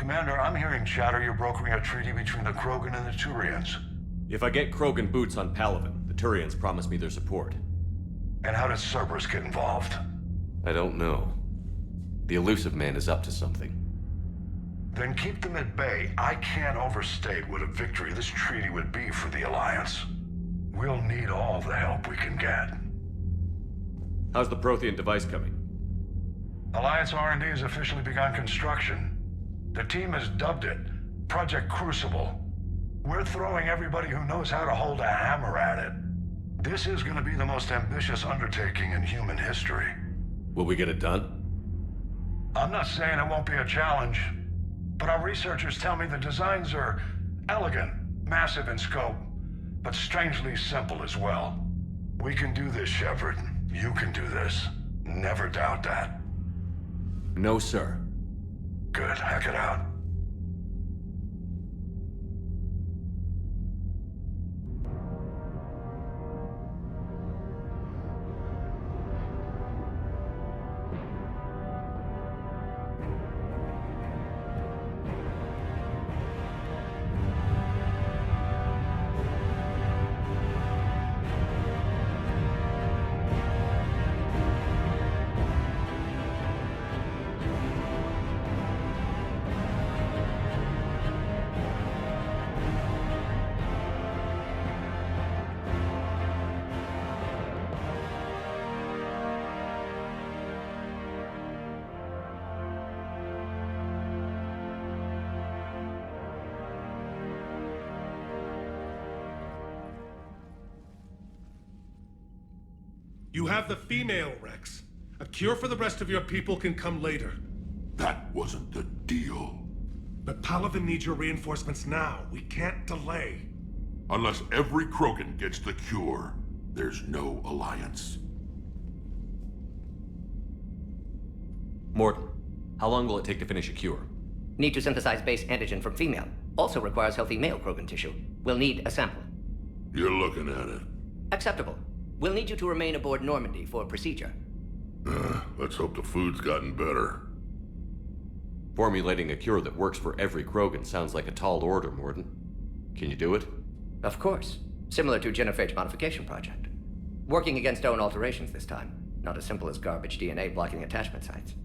Commander, I'm hearing chatter you're brokering a treaty between the Krogan and the Turians. If I get Krogan boots on Palaven, the Turians promise me their support. And how does Cerberus get involved? I don't know. The elusive man is up to something. Then keep them at bay. I can't overstate what a victory this treaty would be for the Alliance. We'll need all the help we can get. How's the Prothean device coming? Alliance R&D has officially begun construction. The team has dubbed it Project Crucible. We're throwing everybody who knows how to hold a hammer at it. This is going to be the most ambitious undertaking in human history. Will we get it done? I'm not saying it won't be a challenge, but our researchers tell me the designs are elegant, massive in scope, but strangely simple as well. We can do this, Shepard. You can do this. Never doubt that. No, sir. Good. Hack it out. You have the female, Rex. A cure for the rest of your people can come later. That wasn't the deal. But Palaven needs your reinforcements now. We can't delay. Unless every Krogan gets the cure, there's no alliance. Morton, how long will it take to finish a cure? Need to synthesize base antigen from female. Also requires healthy male Krogan tissue. We'll need a sample. You're looking at it. Acceptable. We'll need you to remain aboard Normandy for procedure. Let's hope the food's gotten better. Formulating a cure that works for every Krogan sounds like a tall order, Morton. Can you do it? Of course. Similar to Genophage modification project. Working against own alterations this time. Not as simple as garbage DNA blocking attachment sites.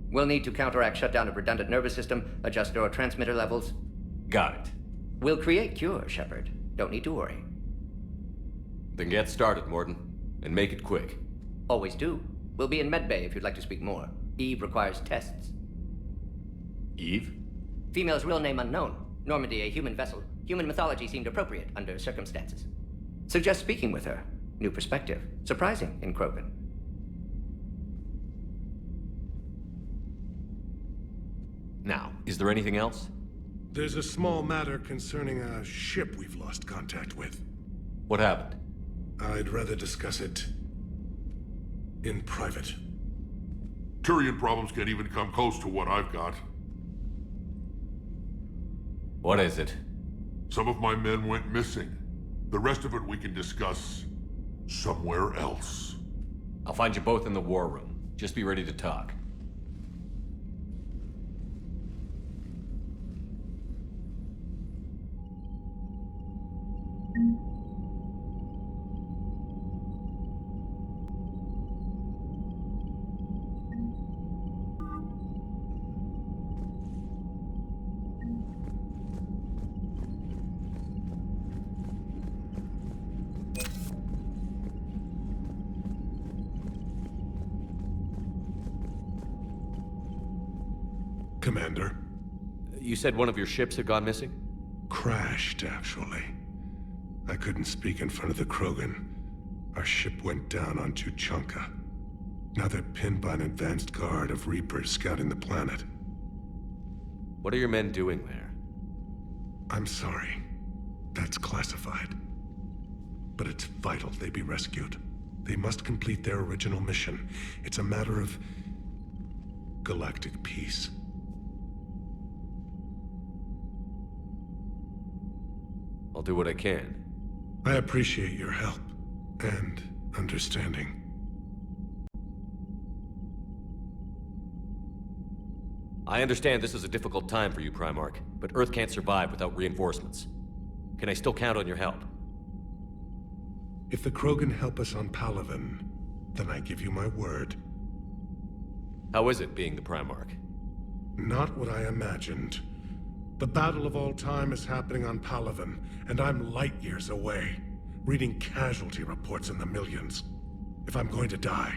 We'll need to counteract shutdown of redundant nervous system, adjust neurotransmitter levels. Got it. We'll create cure, Shepard. Don't need to worry. Then get started, Morton. And make it quick. Always do. We'll be in medbay if you'd like to speak more. Eve requires tests. Eve? Female's real name unknown. Normandy a human vessel. Human mythology seemed appropriate under circumstances. Suggest speaking with her. New perspective. Surprising in Krogan. Now, is there anything else? There's a small matter concerning a ship we've lost contact with. What happened? I'd rather discuss it in private. Turian problems can't even come close to what I've got. What is it? Some of my men went missing. The rest of it we can discuss somewhere else. I'll find you both in the war room. Just be ready to talk. Commander. You said one of your ships had gone missing? Crashed, actually. I couldn't speak in front of the Krogan. Our ship went down on Tuchanka. Now they're pinned by an advanced guard of Reapers scouting the planet. What are your men doing there? I'm sorry. That's classified. But it's vital they be rescued. They must complete their original mission. It's a matter of galactic peace. I'll do what I can. I appreciate your help and understanding. I understand this is a difficult time for you, Primarch, but Earth can't survive without reinforcements. Can I still count on your help? If the Krogan help us on Palaven, then I give you my word. How is it being the Primarch? Not what I imagined. The battle of all time is happening on Palaven, and I'm light years away, reading casualty reports in the millions. If I'm going to die,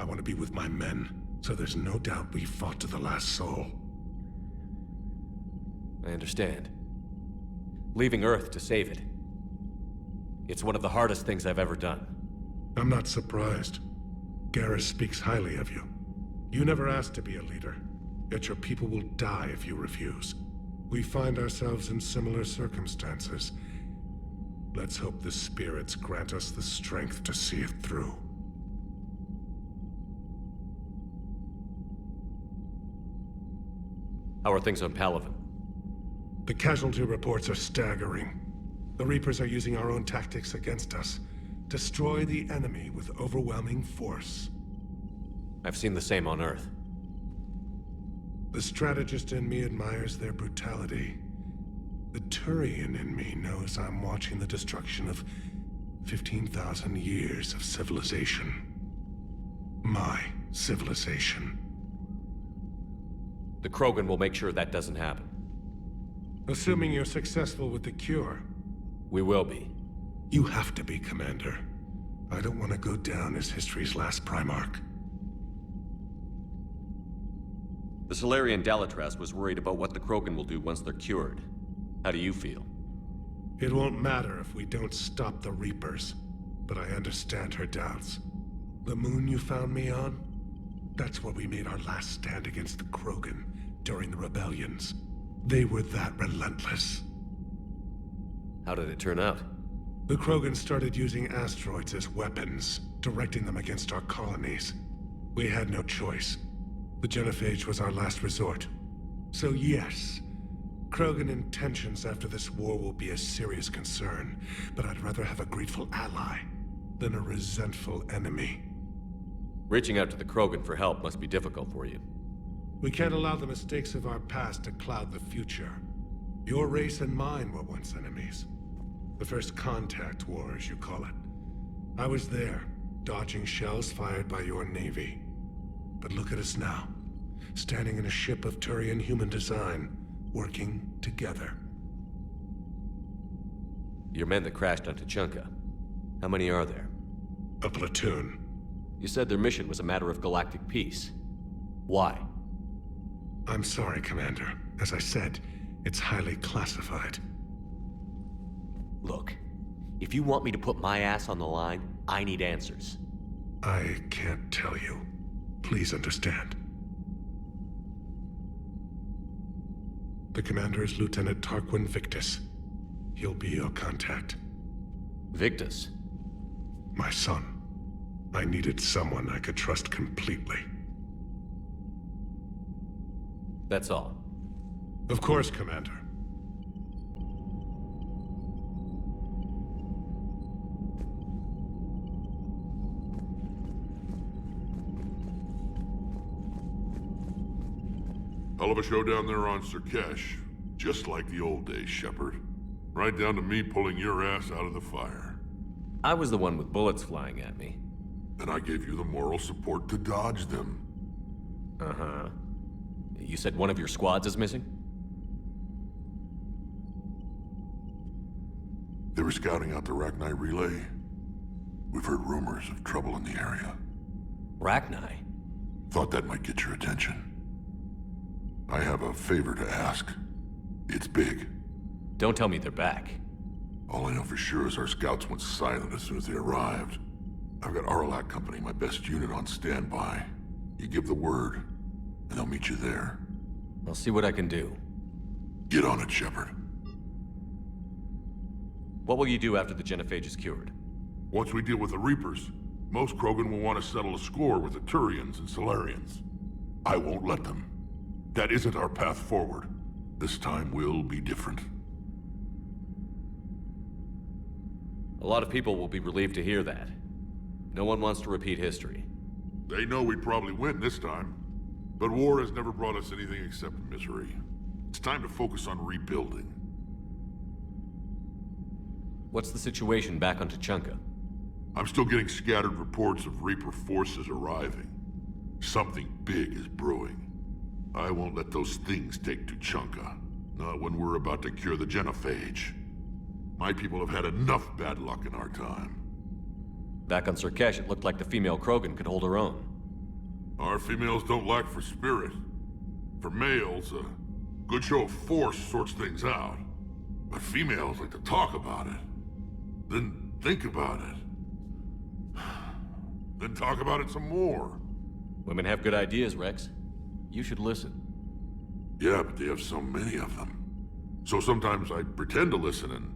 I want to be with my men, so there's no doubt we fought to the last soul. I understand. Leaving Earth to save it. It's one of the hardest things I've ever done. I'm not surprised. Garrus speaks highly of you. You never asked to be a leader, yet your people will die if you refuse. We find ourselves in similar circumstances. Let's hope the spirits grant us the strength to see it through. How are things on Palaven? The casualty reports are staggering. The Reapers are using our own tactics against us. Destroy the enemy with overwhelming force. I've seen the same on Earth. The strategist in me admires their brutality. The Turian in me knows I'm watching the destruction of 15,000 years of civilization. My civilization. The Krogan will make sure that doesn't happen. Assuming you're successful with the cure. We will be. You have to be, Commander. I don't want to go down as history's last Primarch. The Solarian Dalatras was worried about what the Krogan will do once they're cured. How do you feel? It won't matter if we don't stop the Reapers, but I understand her doubts. The moon you found me on? That's where we made our last stand against the Krogan during the rebellions. They were that relentless. How did it turn out? The Krogan started using asteroids as weapons, directing them against our colonies. We had no choice. The Genophage was our last resort. So yes, Krogan intentions after this war will be a serious concern, but I'd rather have a grateful ally than a resentful enemy. Reaching out to the Krogan for help must be difficult for you. We can't allow the mistakes of our past to cloud the future. Your race and mine were once enemies. The first contact war, as you call it. I was there, dodging shells fired by your navy. But look at us now, standing in a ship of Turian human design, working together. Your men that crashed on Tuchanka. How many are there? A platoon. You said their mission was a matter of galactic peace. Why? I'm sorry, Commander. As I said, it's highly classified. Look, if you want me to put my ass on the line, I need answers. I can't tell you. Please understand. The commander is Lieutenant Tarquin Victus. He'll be your contact. Victus? My son. I needed someone I could trust completely. That's all. Of course, Commander. Hell of a show down there on Surkesh. Just like the old days, Shepard. Right down to me pulling your ass out of the fire. I was the one with bullets flying at me. And I gave you the moral support to dodge them. Uh-huh. You said one of your squads is missing? They were scouting out the Rachni relay. We've heard rumors of trouble in the area. Rachni? Thought that might get your attention. I have a favor to ask. It's big. Don't tell me they're back. All I know for sure is our scouts went silent as soon as they arrived. I've got Aralak Company, my best unit, on standby. You give the word, and they'll meet you there. I'll see what I can do. Get on it, Shepard. What will you do after the Genophage is cured? Once we deal with the Reapers, most Krogan will want to settle a score with the Turians and Solarians. I won't let them. That isn't our path forward. This time will be different. A lot of people will be relieved to hear that. No one wants to repeat history. They know we'd probably win this time. But war has never brought us anything except misery. It's time to focus on rebuilding. What's the situation back on Tuchanka? I'm still getting scattered reports of Reaper forces arriving. Something big is brewing. I won't let those things take Tuchanka. Not when we're about to cure the genophage. My people have had enough bad luck in our time. Back on Surkesh, it looked like the female Krogan could hold her own. Our females don't lack for spirit. For males, a good show of force sorts things out. But females like to talk about it. Then think about it. Then talk about it some more. Women have good ideas, Rex. You should listen. Yeah, but they have so many of them. So sometimes I pretend to listen and...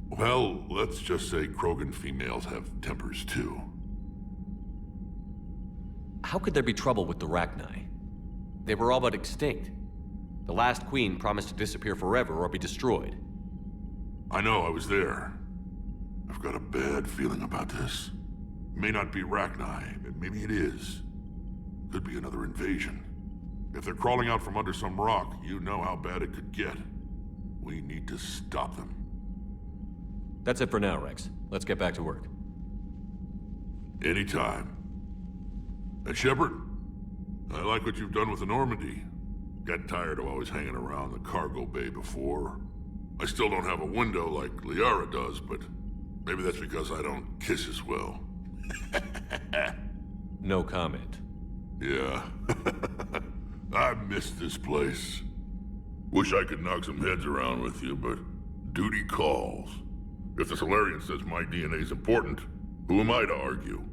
Well, let's just say Krogan females have tempers too. How could there be trouble with the Rachni? They were all but extinct. The last queen promised to disappear forever or be destroyed. I know, I was there. I've got a bad feeling about this. It may not be Rachni, but maybe it is. Could be another invasion. If they're crawling out from under some rock, you know how bad it could get. We need to stop them. That's it for now, Rex. Let's get back to work. Anytime. And Shepard, I like what you've done with the Normandy. Got tired of always hanging around the cargo bay before. I still don't have a window like Liara does, but maybe that's because I don't kiss as well. No comment. Yeah. I miss this place. Wish I could knock some heads around with you, but duty calls. If the Solarian says my DNA's important, who am I to argue?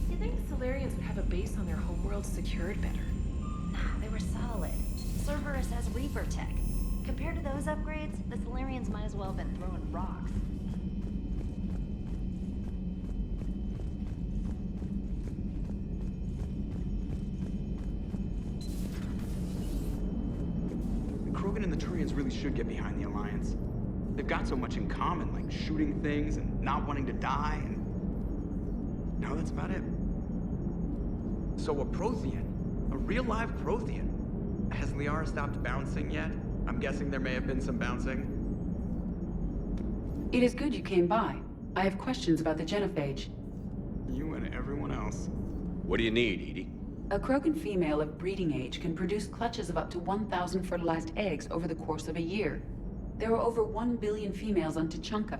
You'd think the Solarians would have a base on their homeworld secured better. Nah, they were solid. Cerberus has Reaper tech. Compared to those upgrades, the Solarians might as well have been throwing rocks. The Krogan and the Turians really should get behind the Alliance. They've got so much in common, like shooting things and not wanting to die, and... no, that's about it. So a Prothean, a real live Prothean. Has Liara stopped bouncing yet? I'm guessing there may have been some bouncing. It is good you came by. I have questions about the genophage. You and everyone else. What do you need, Edie? A Krogan female of breeding age can produce clutches of up to 1,000 fertilized eggs over the course of a year. There are over 1 billion females on Tuchanka.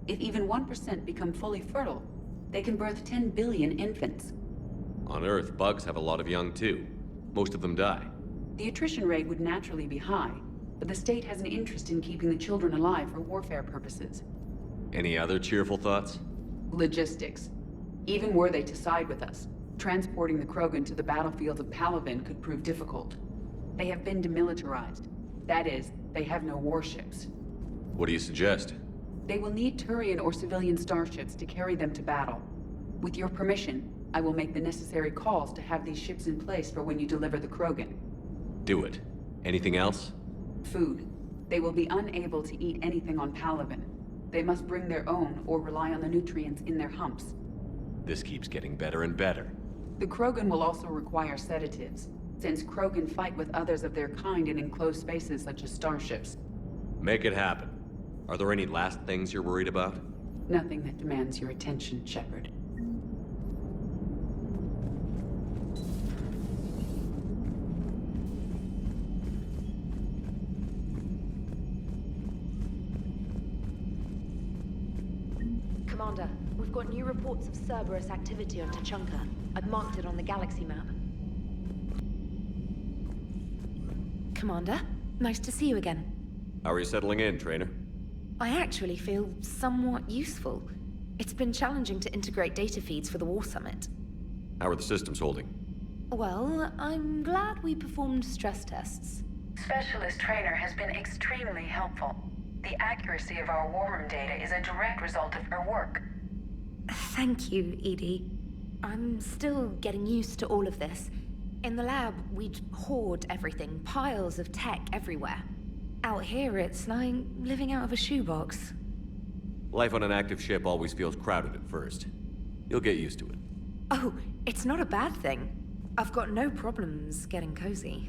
If even 1% become fully fertile, they can birth 10 billion infants. On Earth, bugs have a lot of young too. Most of them die. The attrition rate would naturally be high, but the state has an interest in keeping the children alive for warfare purposes. Any other cheerful thoughts? Logistics. Even were they to side with us, transporting the Krogan to the battlefield of Palaven could prove difficult. They have been demilitarized. That is, they have no warships. What do you suggest? They will need Turian or civilian starships to carry them to battle. With your permission, I will make the necessary calls to have these ships in place for when you deliver the Krogan. Do it. Anything else? Food. They will be unable to eat anything on Palaven. They must bring their own or rely on the nutrients in their humps. This keeps getting better and better. The Krogan will also require sedatives, since Krogan fight with others of their kind in enclosed spaces such as starships. Make it happen. Are there any last things you're worried about? Nothing that demands your attention, Shepard. Commander, we've got new reports of Cerberus activity on Tuchanka. I've marked it on the galaxy map. Commander, nice to see you again. How are you settling in, Trainer? I actually feel somewhat useful. It's been challenging to integrate data feeds for the War Summit. How are the systems holding? Well, I'm glad we performed stress tests. Specialist Trainer has been extremely helpful. The accuracy of our war room data is a direct result of her work. Thank you, Edie. I'm still getting used to all of this. In the lab, we'd hoard everything, piles of tech everywhere. Out here, it's like living out of a shoebox. Life on an active ship always feels crowded at first. You'll get used to it. Oh, it's not a bad thing. I've got no problems getting cozy.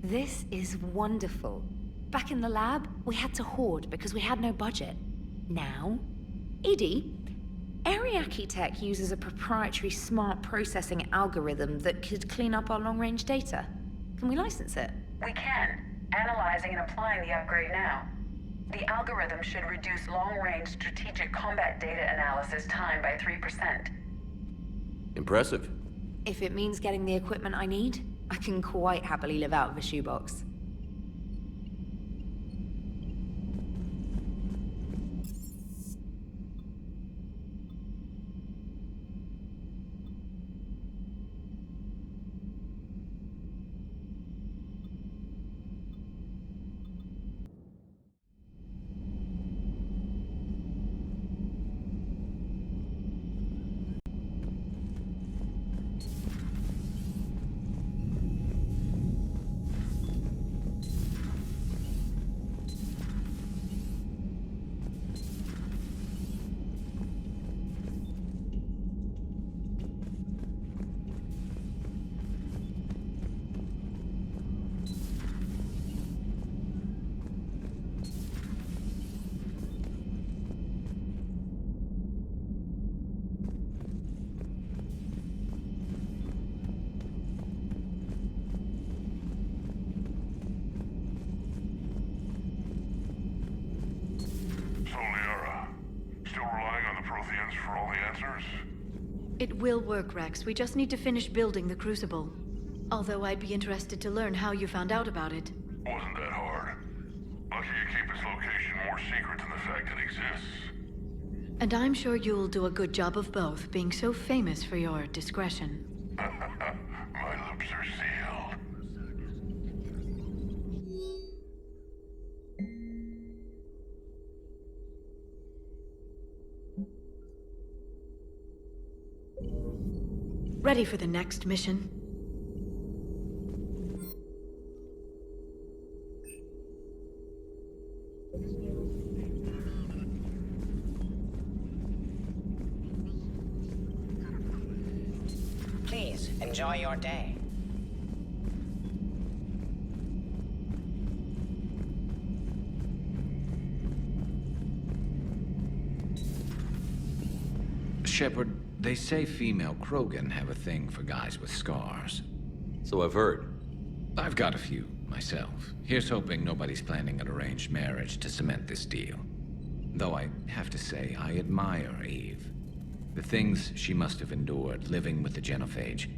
This is wonderful. Back in the lab, we had to hoard because we had no budget. Now, Edie, Aqui Tech uses a proprietary smart processing algorithm that could clean up our long-range data. Can we license it? We can. Analyzing and applying the upgrade now. The algorithm should reduce long-range strategic combat data analysis time by 3%. Impressive. If it means getting the equipment I need, I can quite happily live out of a shoebox. It will work, Rex. We just need to finish building the Crucible. Although I'd be interested to learn how you found out about it. Wasn't that hard. Lucky you keep its location more secret than the fact it exists. And I'm sure you'll do a good job of both, being so famous for your discretion. My lips are sealed. Ready for the next mission? Please, enjoy your day. Shepard, they say female Krogan have a thing for guys with scars. So I've heard. I've got a few, myself. Here's hoping nobody's planning an arranged marriage to cement this deal. Though I have to say, I admire Eve. The things she must have endured living with the genophage.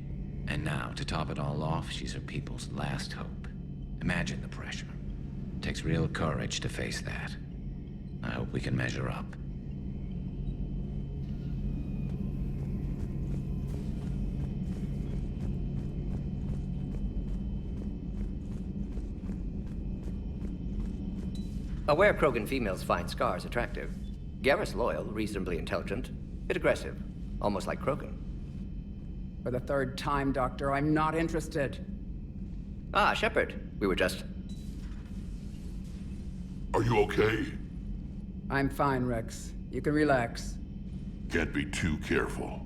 And now, to top it all off, she's her people's last hope. Imagine the pressure. It takes real courage to face that. I hope we can measure up. Aware Krogan females find scars attractive. Garrus loyal, reasonably intelligent, bit aggressive, almost like Krogan. For the third time, Doctor, I'm not interested. Ah, Shepard. We were just... Are you okay? I'm fine, Rex. You can relax. Can't be too careful,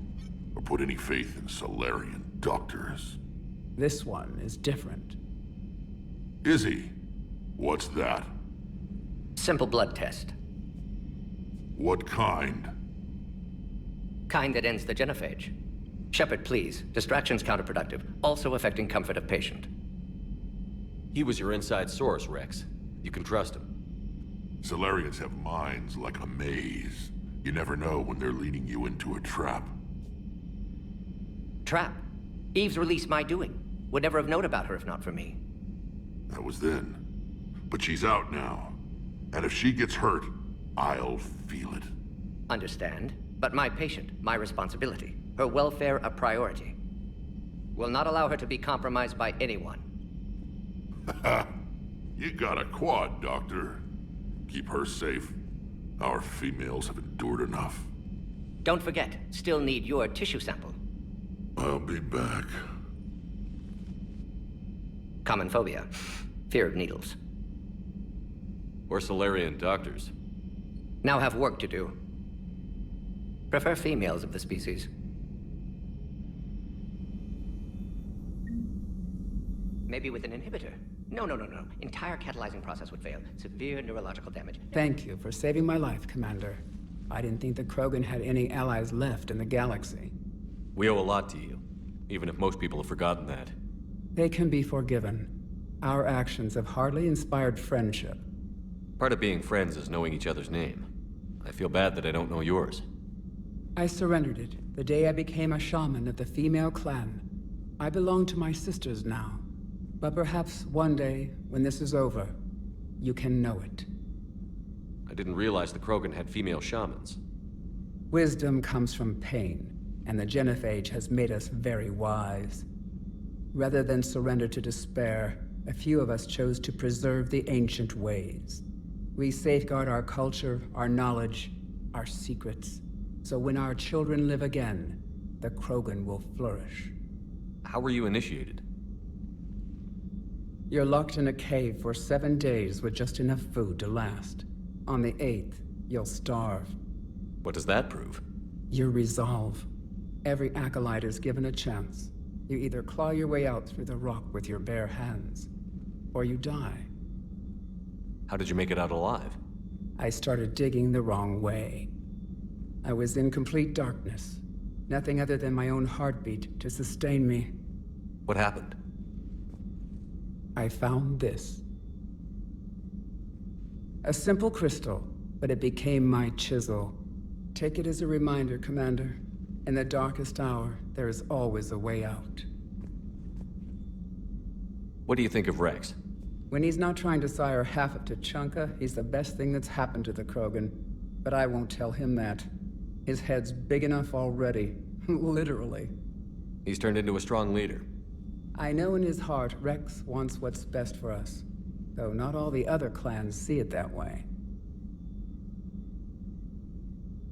or put any faith in Solarian doctors. This one is different. Is he? What's that? Simple blood test. What kind? Kind that ends the genophage. Shepard, please. Distraction's counterproductive, also affecting comfort of patient. He was your inside source, Rex. You can trust him. Solarians have minds like a maze. You never know when they're leading you into a trap. Trap? Eve's release my doing. Would never have known about her if not for me. That was then. But she's out now. And if she gets hurt, I'll feel it. Understand. But my patient, my responsibility. Her welfare a priority. Will not allow her to be compromised by anyone. You got a quad, Doctor. Keep her safe. Our females have endured enough. Don't forget, still need your tissue sample. I'll be back. Common phobia. Fear of needles. Or Solarian doctors. Now have work to do. Prefer females of the species. Maybe with an inhibitor. No. Entire catalyzing process would fail. Severe neurological damage. Thank you for saving my life, Commander. I didn't think the Krogan had any allies left in the galaxy. We owe a lot to you, even if most people have forgotten that. They can be forgiven. Our actions have hardly inspired friendship. Part of being friends is knowing each other's name. I feel bad that I don't know yours. I surrendered it the day I became a shaman of the female clan. I belong to my sisters now. But perhaps one day, when this is over, you can know it. I didn't realize the Krogan had female shamans. Wisdom comes from pain, and the genophage has made us very wise. Rather than surrender to despair, a few of us chose to preserve the ancient ways. We safeguard our culture, our knowledge, our secrets. So when our children live again, the Krogan will flourish. How were you initiated? You're locked in a cave for 7 days with just enough food to last. On the 8th, you'll starve. What does that prove? Your resolve. Every acolyte is given a chance. You either claw your way out through the rock with your bare hands, or you die. How did you make it out alive? I started digging the wrong way. I was in complete darkness. Nothing other than my own heartbeat to sustain me. What happened? I found this. A simple crystal, but it became my chisel. Take it as a reminder, Commander. In the darkest hour, there is always a way out. What do you think of Rex? When he's not trying to sire half of Tuchanka, he's the best thing that's happened to the Krogan. But I won't tell him that. His head's big enough already. Literally. He's turned into a strong leader. I know in his heart Rex wants what's best for us. Though not all the other clans see it that way.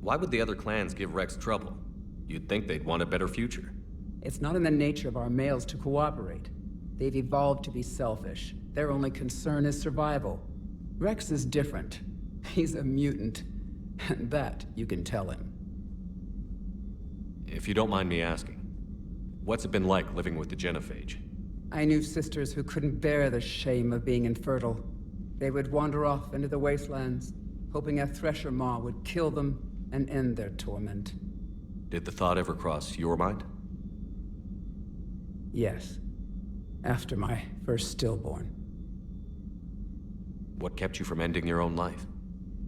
Why would the other clans give Rex trouble? You'd think they'd want a better future. It's not in the nature of our males to cooperate. They've evolved to be selfish. Their only concern is survival. Rex is different. He's a mutant. And that you can tell him. If you don't mind me asking, what's it been like living with the genophage? I knew sisters who couldn't bear the shame of being infertile. They would wander off into the wastelands, hoping a thresher maw would kill them and end their torment. Did the thought ever cross your mind? Yes. After my first stillborn. What kept you from ending your own life?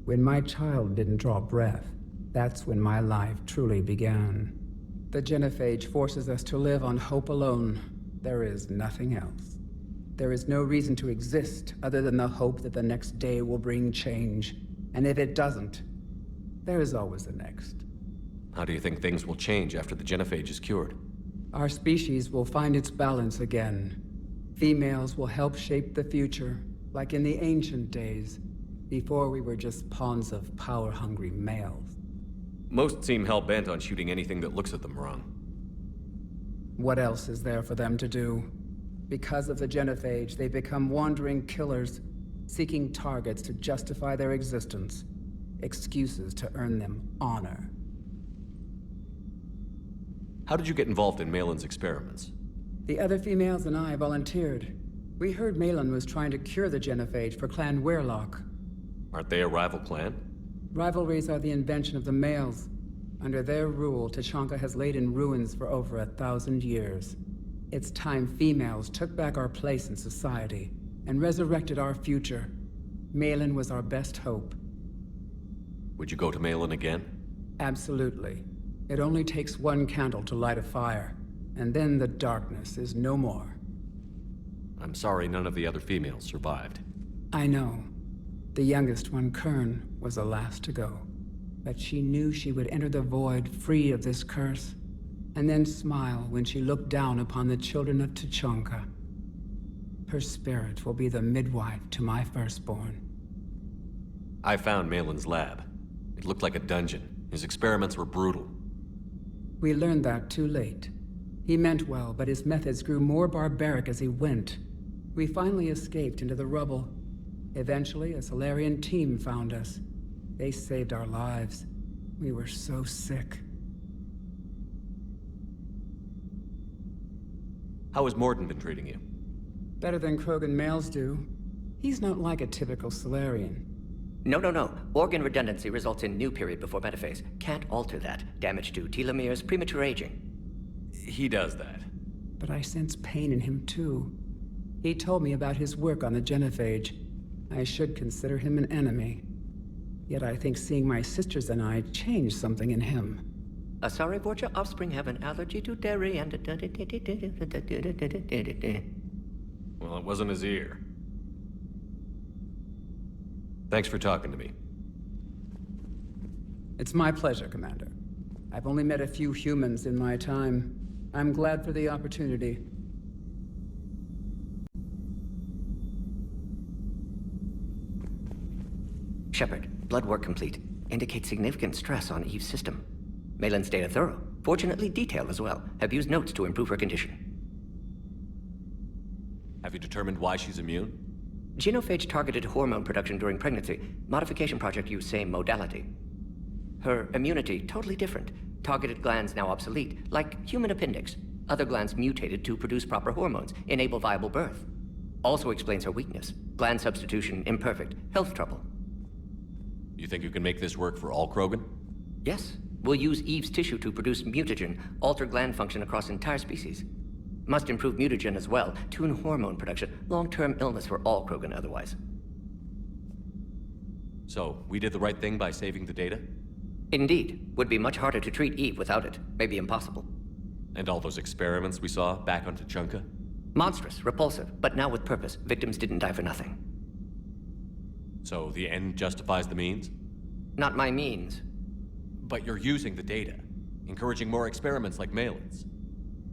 When my child didn't draw breath, that's when my life truly began. The genophage forces us to live on hope alone. There is nothing else. There is no reason to exist other than the hope that the next day will bring change. And if it doesn't, there is always the next. How do you think things will change after the genophage is cured? Our species will find its balance again. Females will help shape the future, like in the ancient days, before we were just pawns of power-hungry males. Most seem hell-bent on shooting anything that looks at them wrong. What else is there for them to do? Because of the genophage, they become wandering killers, seeking targets to justify their existence, excuses to earn them honor. How did you get involved in Malin's experiments? The other females and I volunteered. We heard Malin was trying to cure the genophage for Clan Weirlock. Aren't they a rival clan? Rivalries are the invention of the males. Under their rule, Tuchanka has laid in ruins for over 1,000 years. It's time females took back our place in society and resurrected our future. Malin was our best hope. Would you go to Malin again? Absolutely. It only takes one candle to light a fire, and then the darkness is no more. I'm sorry none of the other females survived. I know. The youngest one, Kern, was the last to go. But she knew she would enter the void free of this curse, and then smile when she looked down upon the children of Tuchanka. Her spirit will be the midwife to my firstborn. I found Malin's lab. It looked like a dungeon. His experiments were brutal. We learned that too late. He meant well, but his methods grew more barbaric as he went. We finally escaped into the rubble. Eventually, a Solarian team found us. They saved our lives. We were so sick. How has Morden been treating you? Better than Krogan males do. He's not like a typical Solarian. No. Organ redundancy results in new period before metaphase. Can't alter that. Damage to telomeres, premature aging. He does that. But I sense pain in him too. He told me about his work on the genophage. I should consider him an enemy. Yet I think seeing my sisters and I changed something in him. Sorry, both your offspring have an allergy to dairy and... Well, it wasn't his ear. Thanks for talking to me. It's my pleasure, Commander. I've only met a few humans in my time. I'm glad for the opportunity. Shepard, blood work complete. Indicates significant stress on Eve's system. Malin's data thorough. Fortunately detailed as well. Have used notes to improve her condition. Have you determined why she's immune? Genophage targeted hormone production during pregnancy. Modification project used same modality. Her immunity, totally different. Targeted glands now obsolete, like human appendix. Other glands mutated to produce proper hormones, enable viable birth. Also explains her weakness. Gland substitution imperfect. Health trouble. You think you can make this work for all Krogan? Yes. We'll use Eve's tissue to produce mutagen, alter gland function across entire species. Must improve mutagen as well, tune hormone production, long-term illness for all Krogan otherwise. So, we did the right thing by saving the data? Indeed. Would be much harder to treat Eve without it. Maybe impossible. And all those experiments we saw back on Tuchanka? Monstrous, repulsive, but now with purpose. Victims didn't die for nothing. So the end justifies the means? Not my means. But you're using the data, encouraging more experiments like Malin's.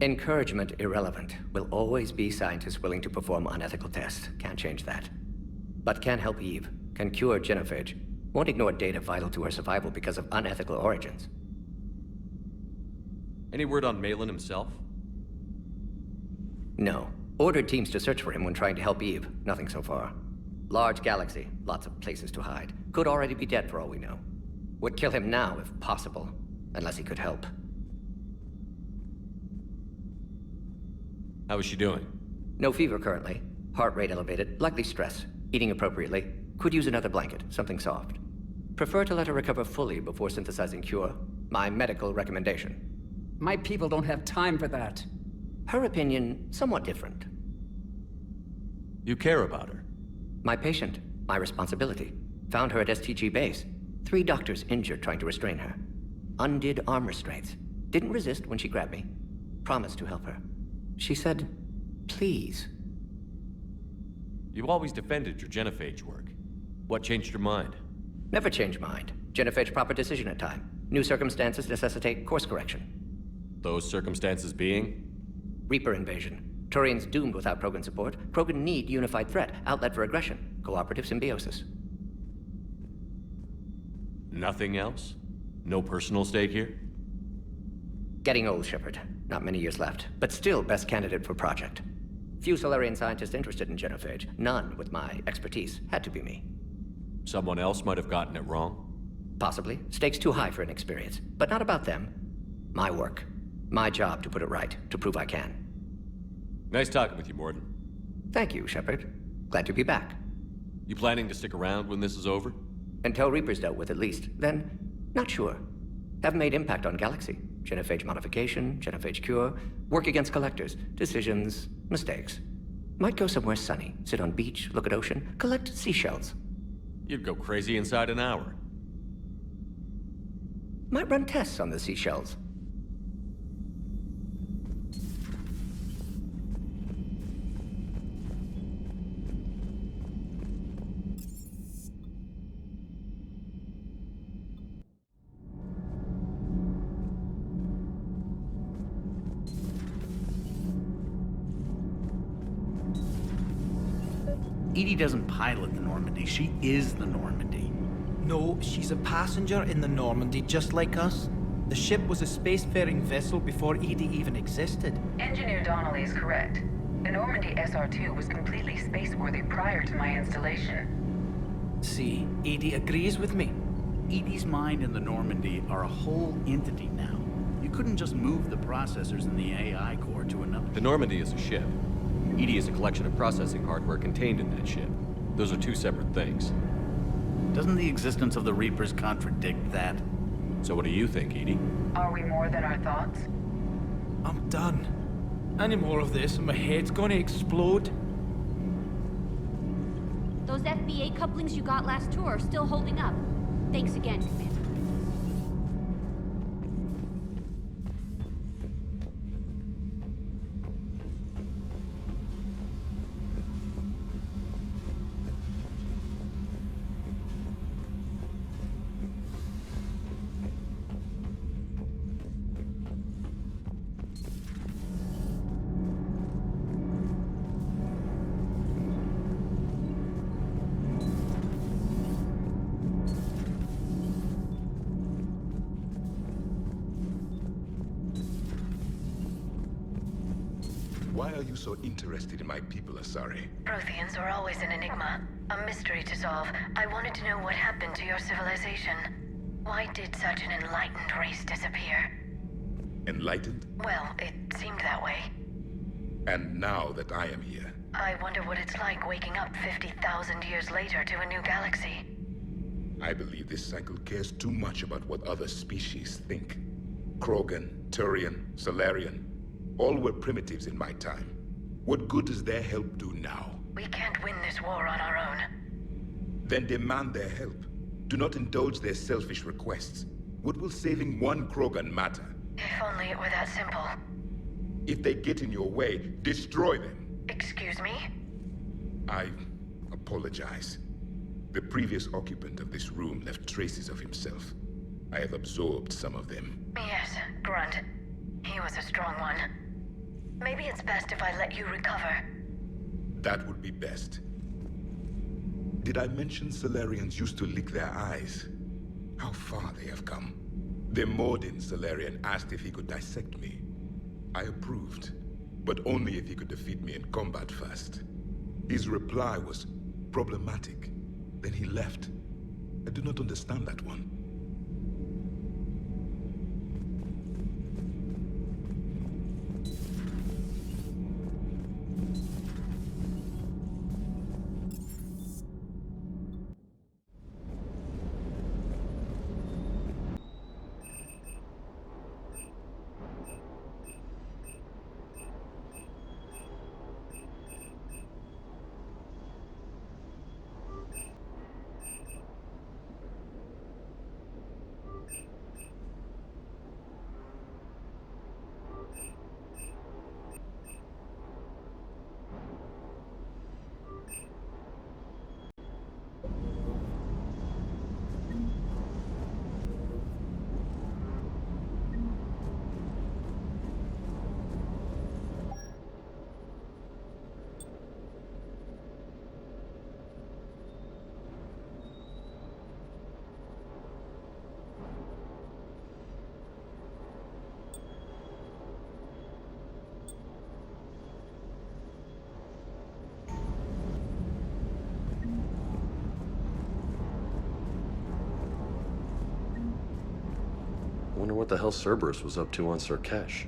Encouragement irrelevant. Will always be scientists willing to perform unethical tests. Can't change that. But can help Eve. Can cure genophage. Won't ignore data vital to her survival because of unethical origins. Any word on Malin himself? No. Ordered teams to search for him when trying to help Eve. Nothing so far. Large galaxy. Lots of places to hide. Could already be dead for all we know. Would kill him now if possible. Unless he could help. How is she doing? No fever currently. Heart rate elevated. Likely stress. Eating appropriately. Could use another blanket. Something soft. Prefer to let her recover fully before synthesizing cure. My medical recommendation. My people don't have time for that. Her opinion, somewhat different. You care about her? My patient. My responsibility. Found her at STG base. 3 doctors injured trying to restrain her. Undid arm restraints. Didn't resist when she grabbed me. Promised to help her. She said, please. You always defended your genophage work. What changed your mind? Never change mind. Genophage proper decision at time. New circumstances necessitate course correction. Those circumstances being? Reaper invasion. Turians doomed without Krogan support. Krogan need unified threat. Outlet for aggression. Cooperative symbiosis. Nothing else? No personal stake here? Getting old, Shepard. Not many years left. But still best candidate for project. Few Solarian scientists interested in genophage. None with my expertise. Had to be me. Someone else might have gotten it wrong? Possibly. Stakes too high for inexperience. But not about them. My work. My job to put it right. To prove I can. Nice talking with you, Morden. Thank you, Shepard. Glad to be back. You planning to stick around when this is over? Until Reaper's dealt with, at least. Then, not sure. Have made impact on Galaxy. Genophage modification, genophage cure, work against collectors, decisions, mistakes. Might go somewhere sunny, sit on beach, look at ocean, collect seashells. You'd go crazy inside an hour. Might run tests on the seashells. Edie doesn't pilot the Normandy, she is the Normandy. No, she's a passenger in the Normandy, just like us. The ship was a spacefaring vessel before Edie even existed. Engineer Donnelly is correct. The Normandy SR-2 was completely spaceworthy prior to my installation. See, Edie agrees with me. Edie's mind and the Normandy are a whole entity now. You couldn't just move the processors in the AI core to another. The Normandy is a ship. Edie is a collection of processing hardware contained in that ship. Those are two separate things. Doesn't the existence of the Reapers contradict that? So what do you think, Edie? Are we more than our thoughts? I'm done. Any more of this and my head's gonna explode. Those FBA couplings you got last tour are still holding up. Thanks again, Commander. Why are you so interested in my people, Asari? Protheans are always an enigma, a mystery to solve. I wanted to know what happened to your civilization. Why did such an enlightened race disappear? Enlightened? Well, it seemed that way. And now that I am here, I wonder what it's like waking up 50,000 years later to a new galaxy. I believe this cycle cares too much about what other species think. Krogan, Turian, Solarian, all were primitives in my time. What good does their help do now? We can't win this war on our own. Then demand their help. Do not indulge their selfish requests. What will saving one Krogan matter? If only it were that simple. If they get in your way, destroy them. Excuse me? I apologize. The previous occupant of this room left traces of himself. I have absorbed some of them. Yes, Grunt. He was a strong one. Maybe it's best if I let you recover. That would be best. Did I mention Solarians used to lick their eyes? How far they have come. The Mordin Solarian asked if he could dissect me. I approved, but only if he could defeat me in combat first. His reply was problematic. Then he left. I do not understand that one. Wonder what the hell Cerberus was up to on Surkesh.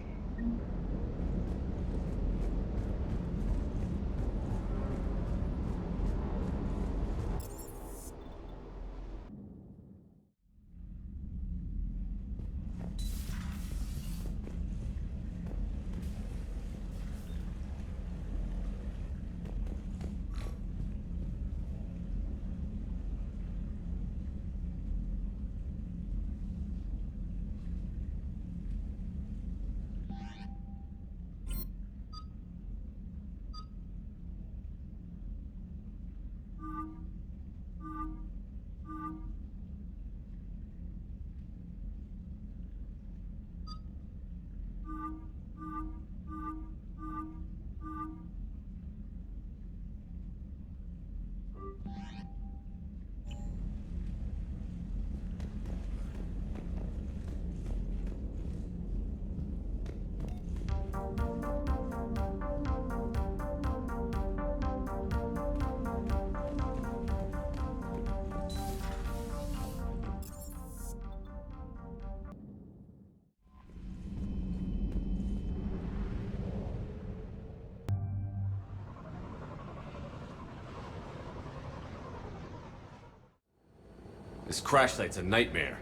This crash site's a nightmare.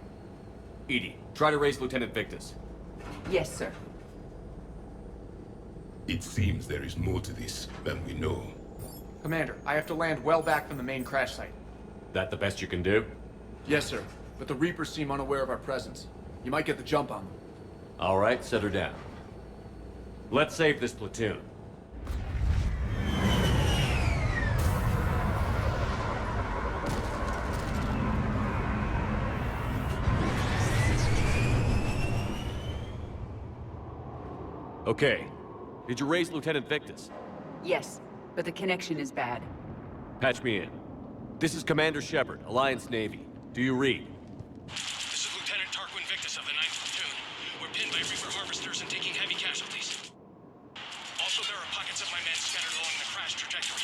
Edie, try to raise Lieutenant Victus. Yes, sir. It seems there is more to this than we know. Commander, I have to land well back from the main crash site. That the best you can do? Yes, sir. But the Reapers seem unaware of our presence. You might get the jump on them. All right, set her down. Let's save this platoon. Okay. Did you raise Lieutenant Victus? Yes, but the connection is bad. Patch me in. This is Commander Shepard, Alliance Navy. Do you read? This is Lieutenant Tarquin Victus of the 9th Platoon. We're pinned by Reaper harvesters and taking heavy casualties. Also, there are pockets of my men scattered along the crash trajectory.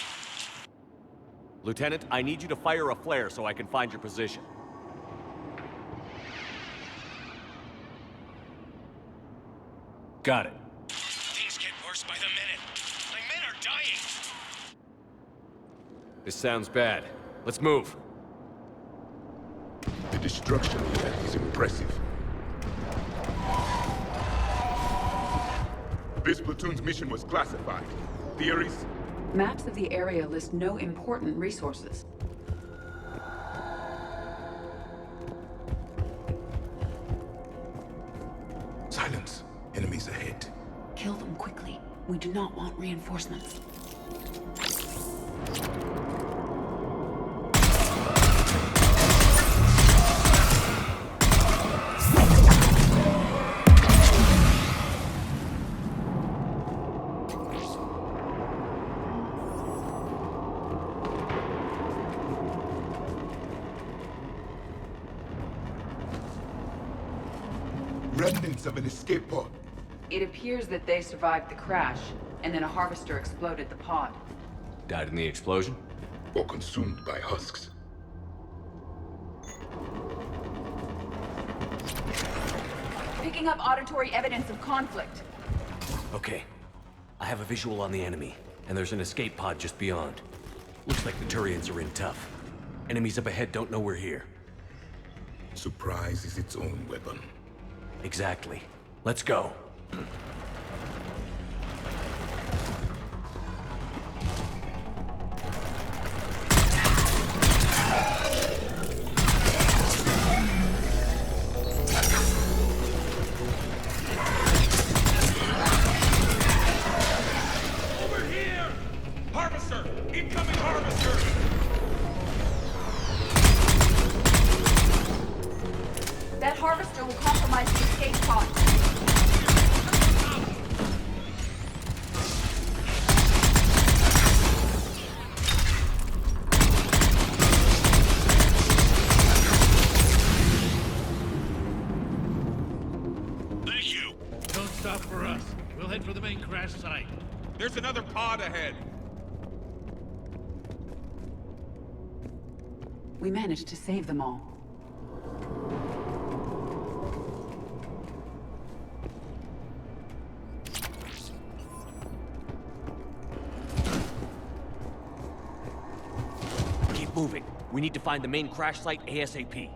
Lieutenant, I need you to fire a flare so I can find your position. Got it. Things get worse by the minute. My men are dying! This sounds bad. Let's move. The destruction here is impressive. This platoon's mission was classified. Theories? Maps of the area list no important resources. Silence. Enemies ahead. Kill them quickly. We do not want reinforcements. Remnants of an escape pod. It appears that they survived the crash, and then a harvester exploded the pod. Died in the explosion? Or consumed by husks. Picking up auditory evidence of conflict. Okay. I have a visual on the enemy, and there's an escape pod just beyond. Looks like the Turians are in tough. Enemies up ahead don't know we're here. Surprise is its own weapon. Exactly. Let's go. Over here! Harvester! Incoming harvester! That harvester will compromise the escape pod. Thank you! Don't stop for us. We'll head for the main crash site. There's another pod ahead. We managed to save them all. Keep moving. We need to find the main crash site ASAP.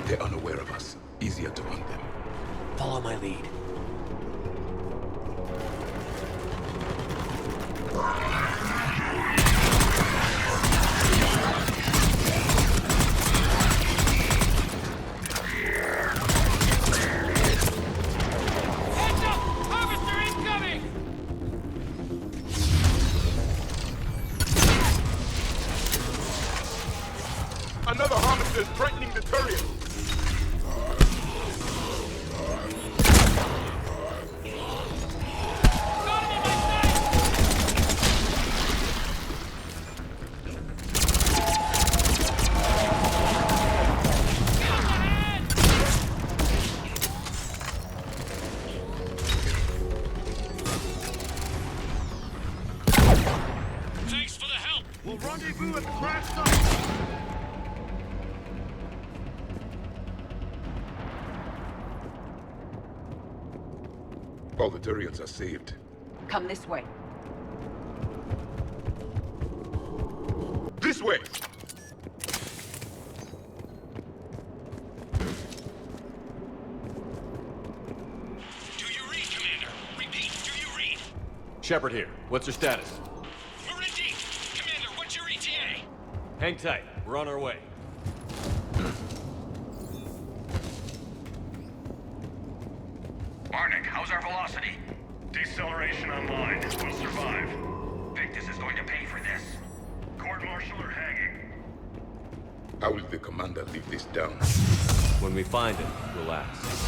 They're unaware of us. Easier to hunt them. Follow my lead. Heads up! Harvester incoming! Another harvester! They're threatening the Turian. Thanks for the help. We'll rendezvous at the crash site. All the Turians are saved. Come this way. This way! Do you read, Commander? Repeat, do you read? Shepard here. What's your status? We're in deep. Commander, what's your ETA? Hang tight. We're on our way. Barnick, how's our velocity? Deceleration online. We'll survive. Victus is going to pay for this. Court-martial or hanging? How will the commander live this down? When we find it, we'll ask.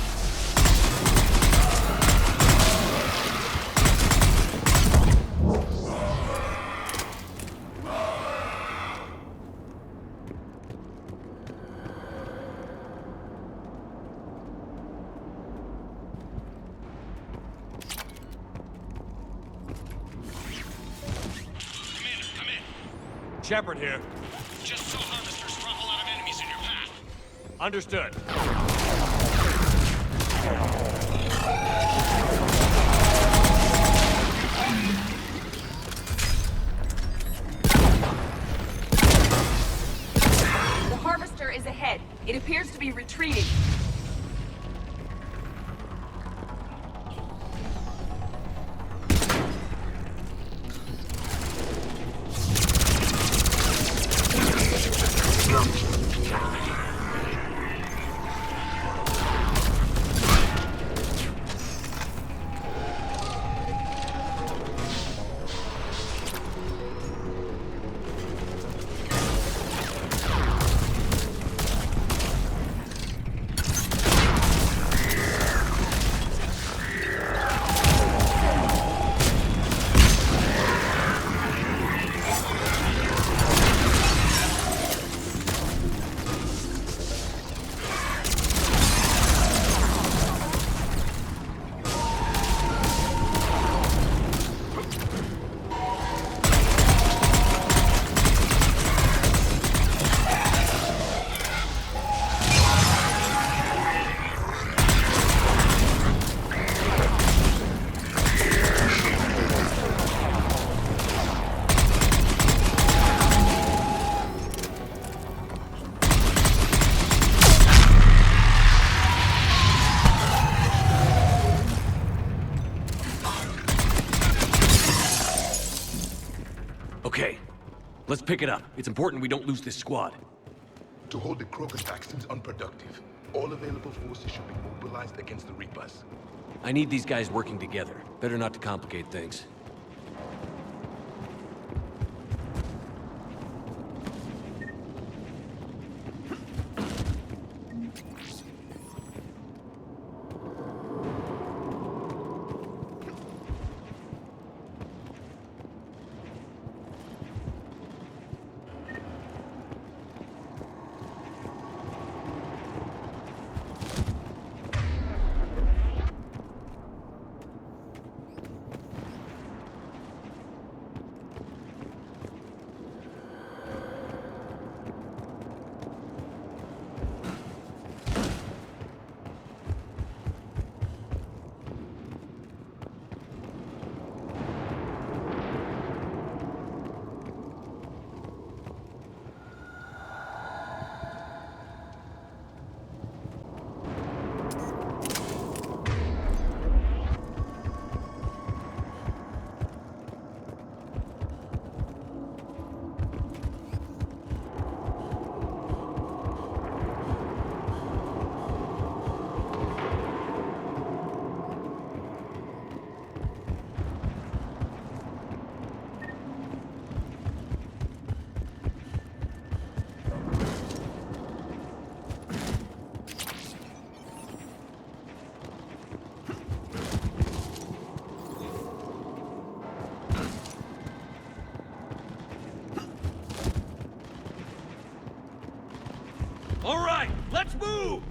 Shepard here. Just so harvesters drop a lot of enemies in your path. Understood. The harvester is ahead. It appears to be retreating. Okay, let's pick it up. It's important we don't lose this squad. To hold the Krogan back seems unproductive. All available forces should be mobilized against the Reapers. I need these guys working together. Better not to complicate things. All right, let's move!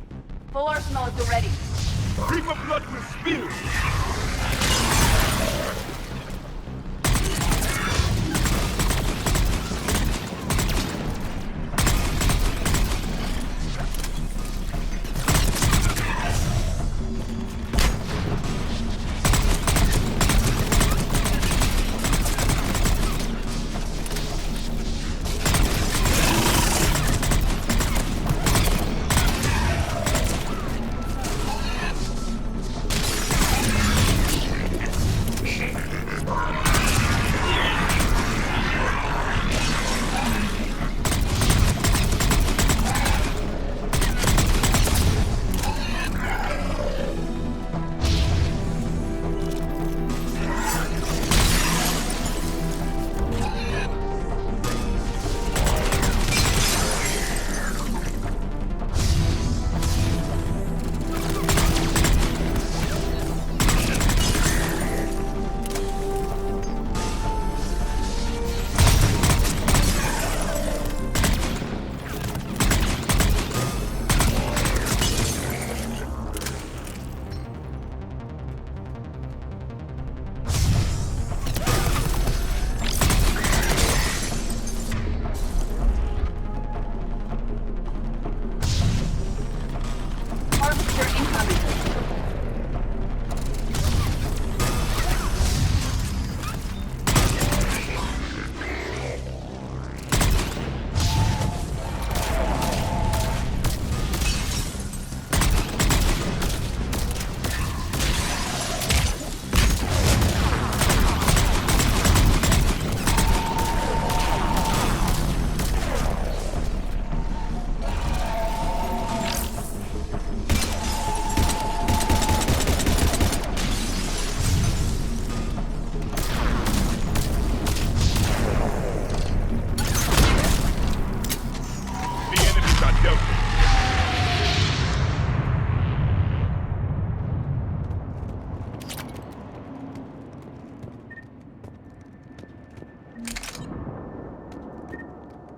Full arsenal at the ready. Reaper blood will spill!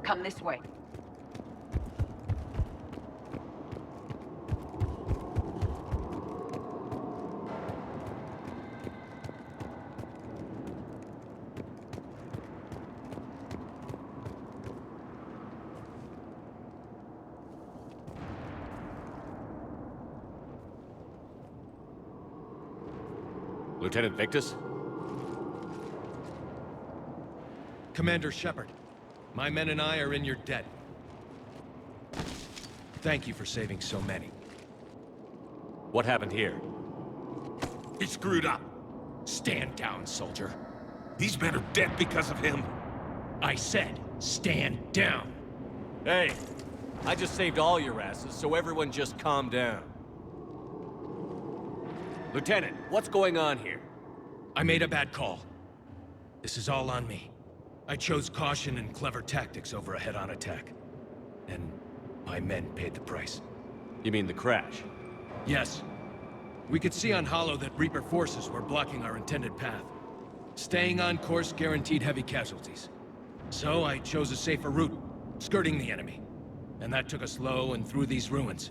Come this way. Lieutenant Victus? Commander Shepard, my men and I are in your debt. Thank you for saving so many. What happened here? He screwed up. Stand down, soldier. These men are dead because of him. I said, stand down. Hey, I just saved all your asses, so everyone just calm down. Lieutenant, what's going on here? I made a bad call. This is all on me. I chose caution and clever tactics over a head-on attack. And my men paid the price. You mean the crash? Yes. We could see on Hollow that Reaper forces were blocking our intended path. Staying on course guaranteed heavy casualties. So I chose a safer route, skirting the enemy. And that took us low and through these ruins.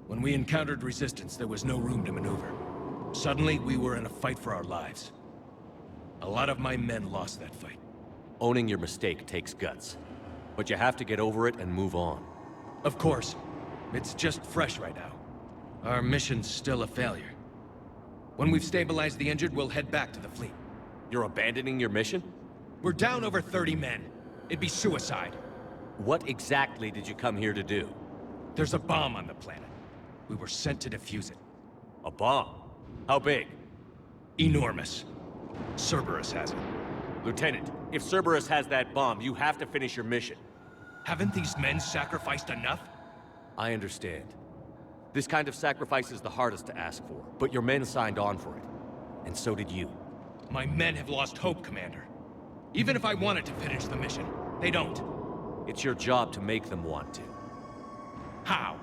When we encountered resistance, there was no room to maneuver. Suddenly, we were in a fight for our lives. A lot of my men lost that fight. Owning your mistake takes guts. But you have to get over it and move on. Of course. It's just fresh right now. Our mission's still a failure. When we've stabilized the injured, we'll head back to the fleet. You're abandoning your mission? We're down over 30 men. It'd be suicide. What exactly did you come here to do? There's a bomb on the planet. We were sent to defuse it. A bomb? How big? Enormous. Cerberus has it. Lieutenant, if Cerberus has that bomb, you have to finish your mission. Haven't these men sacrificed enough? I understand. This kind of sacrifice is the hardest to ask for, but your men signed on for it. And so did you. My men have lost hope, Commander. Even if I wanted to finish the mission, they don't. It's your job to make them want to. How?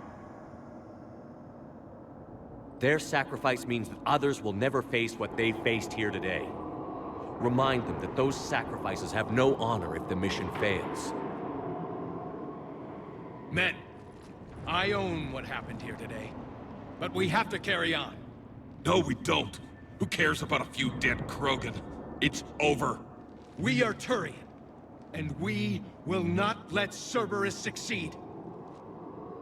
Their sacrifice means that others will never face what they faced here today. Remind them that those sacrifices have no honor if the mission fails. Men, I own what happened here today. But we have to carry on. No, we don't. Who cares about a few dead Krogan? It's over. We are Turian, and we will not let Cerberus succeed.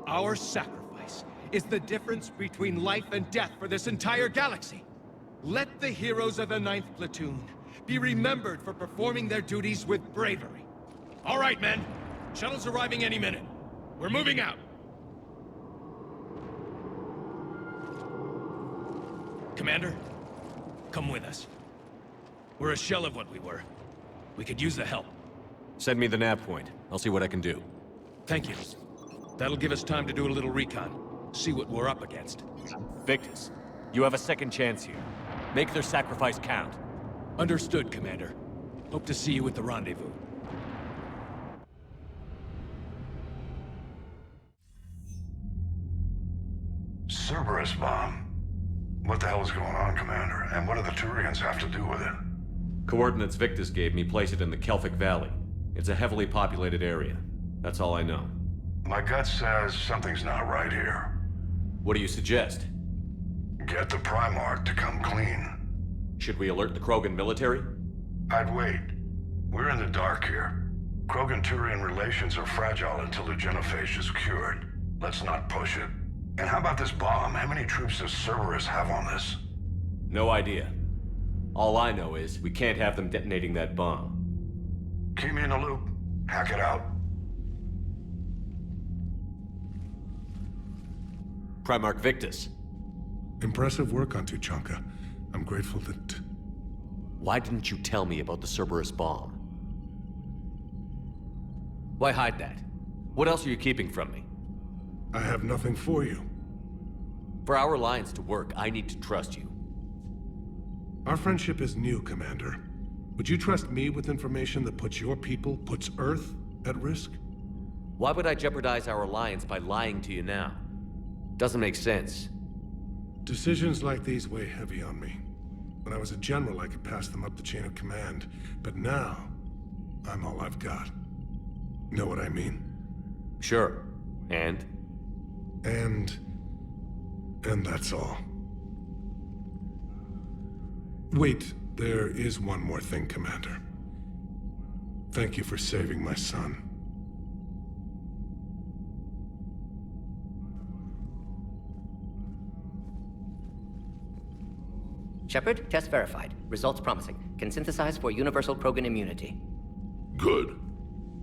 Our sacrifice is the difference between life and death for this entire galaxy. Let the heroes of the 9th Platoon be remembered for performing their duties with bravery. All right, men. Shuttle's arriving any minute. We're moving out. Commander, come with us. We're a shell of what we were. We could use the help. Send me the nav point. I'll see what I can do. Thank you. That'll give us time to do a little recon. See what we're up against. Victus, you have a second chance here. Make their sacrifice count. Understood, Commander. Hope to see you at the rendezvous. Cerberus bomb. What the hell is going on, Commander? And what do the Turians have to do with it? Coordinates Victus gave me place it in the Kelphic Valley. It's a heavily populated area. That's all I know. My gut says something's not right here. What do you suggest? Get the Primarch to come clean. Should we alert the Krogan military? I'd wait. We're in the dark here. Krogan-Turian relations are fragile until the genophage is cured. Let's not push it. And how about this bomb? How many troops does Cerberus have on this? No idea. All I know is we can't have them detonating that bomb. Keep me in the loop. Hack it out. Primarch Victus. Impressive work on Tuchanka. I'm grateful that... Why didn't you tell me about the Cerberus bomb? Why hide that? What else are you keeping from me? I have nothing for you. For our alliance to work, I need to trust you. Our friendship is new, Commander. Would you trust me with information that puts your people, puts Earth, at risk? Why would I jeopardize our alliance by lying to you now? Doesn't make sense. Decisions like these weigh heavy on me. When I was a general, I could pass them up the chain of command. But now, I'm all I've got. Know what I mean? Sure. And that's all. Wait, there is one more thing, Commander. Thank you for saving my son. Shepard, test verified. Results promising. Can synthesize for universal Krogan immunity. Good.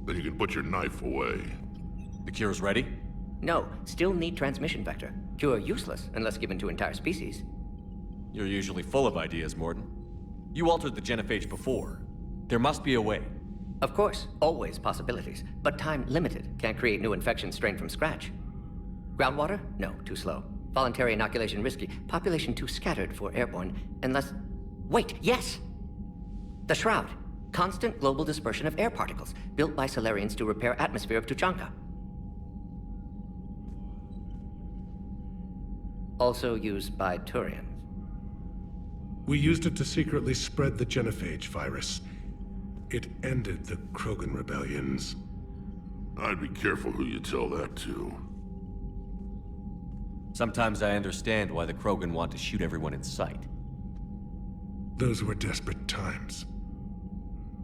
Then you can put your knife away. The cure's ready? No, still need transmission vector. Cure useless unless given to entire species. You're usually full of ideas, Morden. You altered the genophage before. There must be a way. Of course, always possibilities, but time limited. Can't create new infections strained from scratch. Groundwater? No, too slow. Voluntary inoculation risky. Population too scattered for airborne, unless... Wait, yes! The Shroud. Constant global dispersion of air particles, built by Solarians to repair atmosphere of Tuchanka. Also used by Turians. We used it to secretly spread the genophage virus. It ended the Krogan rebellions. I'd be careful who you tell that to. Sometimes I understand why the Krogan want to shoot everyone in sight. Those were desperate times.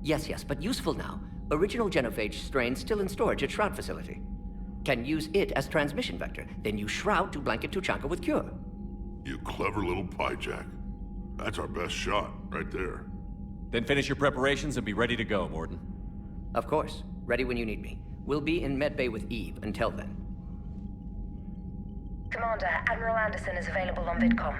Yes, but useful now. Original genophage strain still in storage at Shroud facility. Can use it as transmission vector, then use Shroud to blanket Tuchanka with cure. You clever little pyjack. That's our best shot, right there. Then finish your preparations and be ready to go, Morden. Of course. Ready when you need me. We'll be in medbay with Eve until then. Commander, Admiral Anderson is available on VidCom.